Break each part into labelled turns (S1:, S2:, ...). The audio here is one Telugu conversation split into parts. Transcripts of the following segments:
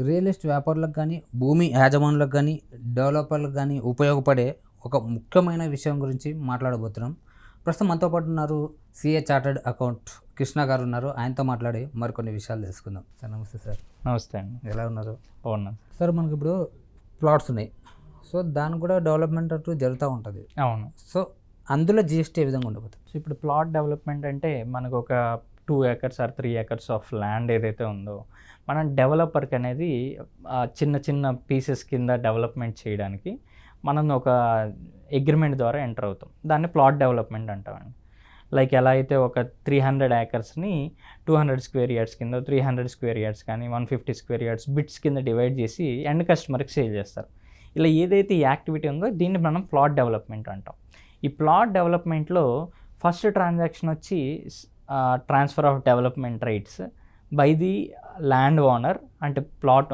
S1: రియల్ ఎస్టేట్ వ్యాపారులకు కానీ, భూమి యాజమానులకు కానీ, డెవలపర్లకు కానీ ఉపయోగపడే ఒక ముఖ్యమైన విషయం గురించి మాట్లాడబోతున్నాం. ప్రస్తుతం మనతో పాటు ఉన్నారు సీఏ చార్టర్డ్ అకౌంట్ కృష్ణ గారు ఉన్నారు. ఆయనతో మాట్లాడి మరికొన్ని విషయాలు తెలుసుకుందాం. సార్ నమస్తే సార్.
S2: నమస్తే అండి.
S1: ఎలా ఉన్నారు?
S2: బాగున్నాను
S1: సార్. మనకి ఇప్పుడు ప్లాట్స్ ఉన్నాయి, సో దానికి కూడా డెవలప్మెంట్ అంటూ జరుగుతూ ఉంటుంది.
S2: అవును.
S1: సో అందులో జిఎస్టీ ఏ విధంగా ఉండబోతుంది?
S2: సో ఇప్పుడు ప్లాట్ డెవలప్మెంట్ అంటే మనకు ఒక 2 acres or 3 acres of land ఏదైతే ఉందో మనం డెవలపర్కి అనేది చిన్న చిన్న పీసెస్ కింద డెవలప్మెంట్ చేయడానికి మనం ఒక అగ్రిమెంట్ ద్వారా ఎంటర్ అవుతాం. దాన్ని ప్లాట్ డెవలప్మెంట్ అంటామండి. లైక్ ఎలా అయితే ఒక 300 acresని 200 square yards కింద, 300 square yards కానీ 150 square yards బిట్స్ కింద డివైడ్ చేసి ఎండ్ కస్టమర్కి సేల్ చేస్తారు. ఇలా ఏదైతే ఈ యాక్టివిటీ ఉందో దీన్ని మనం ప్లాట్ డెవలప్మెంట్ అంటాం. ఈ ప్లాట్ డెవలప్మెంట్లో ఫస్ట్ ట్రాన్సాక్షన్ వచ్చి transfer of development rights by the land owner, అంటే plot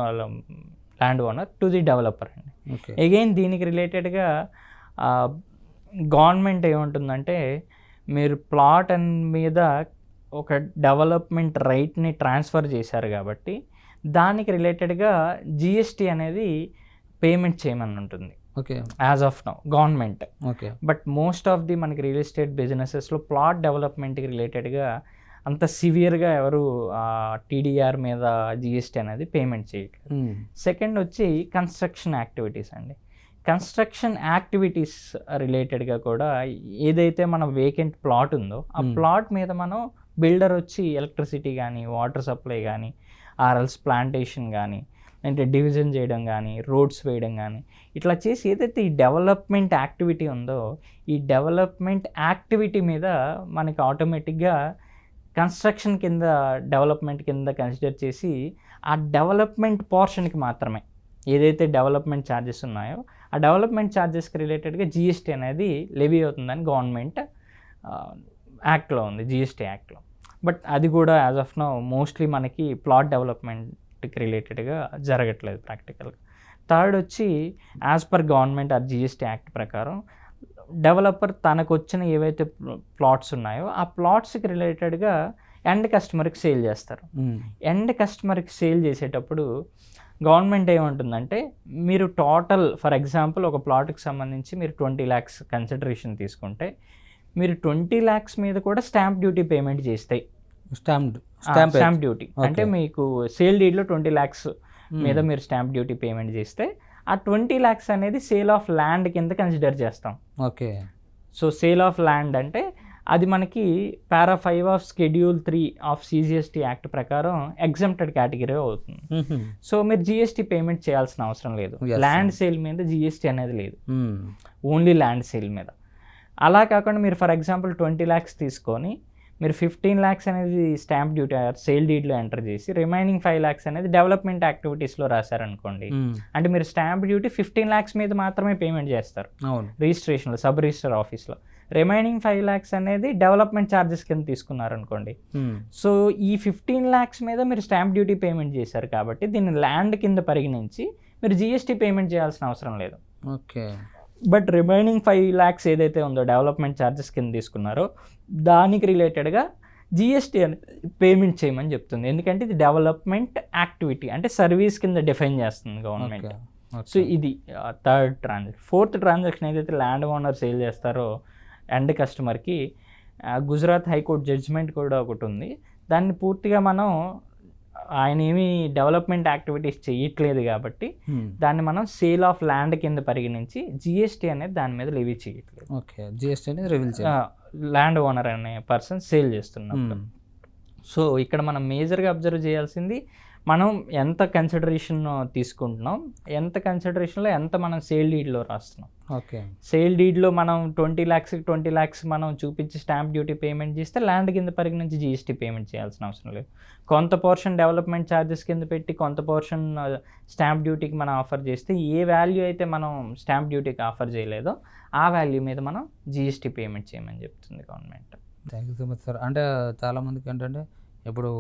S2: land owner to the developer అండి. అగైన్ దీనికి రిలేటెడ్గా గవర్నమెంట్ ఏముంటుందంటే మీరు ప్లాట్ మీద ఒక డెవలప్మెంట్ రైట్ని ట్రాన్స్ఫర్ చేశారు కాబట్టి దానికి రిలేటెడ్గా జిఎస్టీ అనేది పేమెంట్ చేయమని ఉంటుంది.
S1: Okay.
S2: As of now government.
S1: Okay.
S2: But most of the మనకి రియల్ ఎస్టేట్ బిజినెసెస్లో ప్లాట్ డెవలప్మెంట్కి రిలేటెడ్గా అంత సివియర్గా ఎవరు టీడీఆర్ మీద జిఎస్టీ అనేది పేమెంట్ చేయట్లేదు. సెకండ్ వచ్చి కన్స్ట్రక్షన్ యాక్టివిటీస్ అండి. కన్స్ట్రక్షన్ యాక్టివిటీస్ రిలేటెడ్గా కూడా ఏదైతే మన వేకెంట్ ప్లాట్ ఉందో ఆ ప్లాట్ మీద మనం బిల్డర్ వచ్చి ఎలక్ట్రిసిటీ కానీ, వాటర్ సప్లై కానీ, ఆర్ఎల్స్ ప్లాంటేషన్ కానీ, అంటే డివిజన్ చేయడం కానీ, రోడ్స్ వేయడం కానీ, ఇట్లా చేసి ఏదైతే ఈ డెవలప్మెంట్ యాక్టివిటీ ఉందో ఈ డెవలప్మెంట్ యాక్టివిటీ మీద మనకి ఆటోమేటిక్గా కన్స్ట్రక్షన్ కింద డెవలప్మెంట్ కింద కన్సిడర్ చేసి ఆ డెవలప్మెంట్ పోర్షన్కి మాత్రమే ఏదైతే డెవలప్మెంట్ ఛార్జెస్ ఉన్నాయో ఆ డెవలప్మెంట్ ఛార్జెస్కి రిలేటెడ్గా జిఎస్టీ అనేది లెవీ అవుతుందని గవర్నమెంట్ యాక్ట్లో ఉంది, జిఎస్టీ యాక్ట్లో. బట్ అది కూడా యాజ్ ఆఫ్ నౌ మోస్ట్లీ మనకి ప్లాట్ డెవలప్మెంట్కి రిలేటెడ్గా జరగట్లేదు ప్రాక్టికల్గా. థర్డ్ వచ్చి యాజ్ పర్ గవర్నమెంట్ ఆ జిఎస్టీ యాక్ట్ ప్రకారం డెవలపర్ తనకు వచ్చిన ఏవైతే ప్లాట్స్ ఉన్నాయో ఆ ప్లాట్స్కి రిలేటెడ్గా ఎండ్ కస్టమర్కి సేల్ చేస్తారు. ఎండ్ కస్టమర్కి సేల్ చేసేటప్పుడు గవర్నమెంట్ ఏమంటుందంటే మీరు టోటల్ ఫర్ ఎగ్జాంపుల్ ఒక ప్లాట్కి సంబంధించి మీరు 20 lakhs కన్సిడరేషన్ తీసుకుంటే మీరు 20 lakhs మీద కూడా స్టాంప్ డ్యూటీ పేమెంట్ చేస్తాయి. స్టాంప్ డ్యూటీ అంటే మీకు సేల్ డీడ్లో 20 lakhs మీద మీరు స్టాంప్ డ్యూటీ పేమెంట్ చేస్తే ఆ 20 lakhs అనేది సేల్ ఆఫ్ ల్యాండ్ కింద కన్సిడర్ చేస్తాం.
S1: Okay.
S2: So sale of land అంటే అది మనకి పారా 5 of schedule 3 of CGST act ప్రకారం ఎగ్జంప్టెడ్ కేటగిరీ అవుతుంది. సో మీరు జిఎస్టీ పేమెంట్ చేయాల్సిన అవసరం లేదు. ల్యాండ్ సేల్ మీద జిఎస్టీ అనేది లేదు, ఓన్లీ ల్యాండ్ సేల్ మీద. అలా కాకుండా మీరు ఫర్ ఎగ్జాంపుల్ 20 lakhs తీసుకొని మీరు 15 lakhs అనేది స్టాంప్ డ్యూటీ సేల్ డీడ్లో ఎంటర్ చేసి రిమైనింగ్ 5 lakhs అనేది డెవలప్మెంట్ యాక్టివిటీస్లో రాశారనుకోండి, అంటే మీరు స్టాంప్ డ్యూటీ 15 lakhs మీద మాత్రమే పేమెంట్ చేస్తారు రిజిస్ట్రేషన్లో, సబ్ రిజిస్టర్ ఆఫీస్లో. రిమైనింగ్ 5 lakhs అనేది డెవలప్మెంట్ ఛార్జెస్ కింద తీసుకున్నారనుకోండి. సో ఈ 15 lakhs మీద మీరు స్టాంప్ డ్యూటీ పేమెంట్ చేశారు కాబట్టి దీన్ని ల్యాండ్ కింద పరిగణించి మీరు జిఎస్టీ పేమెంట్ చేయాల్సిన అవసరం లేదు.
S1: ఓకే.
S2: బట్ రిమైనింగ్ 5 lakhs ఏదైతే ఉందో డెవలప్మెంట్ ఛార్జెస్ కింద తీసుకున్నారో దానికి రిలేటెడ్గా జిఎస్టీ అనేది పేమెంట్ చేయమని చెప్తుంది. ఎందుకంటే ఇది డెవలప్మెంట్ యాక్టివిటీ అంటే సర్వీస్ కింద డిఫైన్ చేస్తుంది గవర్నమెంట్. సో ఇది థర్డ్ ట్రాన్సాక్షన్. ఫోర్త్ ట్రాన్సాక్షన్ ఏదైతే ల్యాండ్ ఓనర్ సేల్ చేస్తారో ఎండ్ కస్టమర్కి గుజరాత్ హైకోర్టు జడ్జిమెంట్ కూడా ఒకటి ఉంది. దాన్ని పూర్తిగా మనం ఆయన ఏమీ డెవలప్మెంట్ యాక్టివిటీస్ చేయట్లేదు కాబట్టి దాన్ని మనం సేల్ ఆఫ్ ల్యాండ్ కింద పరిగణించి జిఎస్టీ అనేది దాని మీద లెవీ చేయట్లేదు.
S1: ఓకే. జిఎస్టీ అనేది రివీల్
S2: ల్యాండ్ ఓనర్ అనే పర్సన్ సేల్ చేస్తున్నప్పుడు. సో ఇక్కడ మనం మేజర్గా అబ్జర్వ్ చేయాల్సింది మనం ఎంత కన్సిడరేషన్ తీసుకుంటున్నాం, ఎంత కన్సిడరేషన్లో ఎంత మనం సేల్ డీడ్లో రాస్తున్నాం.
S1: ఓకే.
S2: సేల్ డీడ్లో మనం 20 lakhs మనం చూపించి స్టాంప్ డ్యూటీ పేమెంట్ చేస్తే ల్యాండ్ కింద పరిగణించి జిఎస్టీ పేమెంట్ చేయాల్సిన అవసరం లేదు. కొంత పోర్షన్ డెవలప్మెంట్ ఛార్జెస్ కింద పెట్టి కొంత పోర్షన్ స్టాంప్ డ్యూటీకి మనం ఆఫర్ చేస్తే ఏ వాల్యూ అయితే మనం స్టాంప్ డ్యూటీకి ఆఫర్ చేయలేదో ఆ వాల్యూ మీద మనం జిఎస్టీ పేమెంట్ చేయమని చెప్తుంది government.
S1: Thank you so much sir. అంటే చాలామందికి ఏంటంటే ఇప్పుడు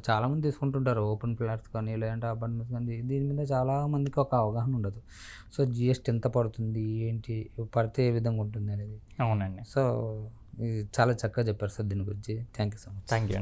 S1: చాలామంది తీసుకుంటుంటారు ఓపెన్ ప్లాట్స్ కానీ లేదంటే అపార్ట్మెంట్స్ కానీ, దీని మీద చాలామందికి ఒక అవగాహన ఉండదు. సో జిఎస్టీ ఎంత పడుతుంది, ఏంటి పడితే ఏ విధంగా ఉంటుంది అనేది.
S2: అవునండి.
S1: సో చాలా చక్కగా చెప్పారు సార్ దీని గురించి. Thank you so much.
S2: Thank you.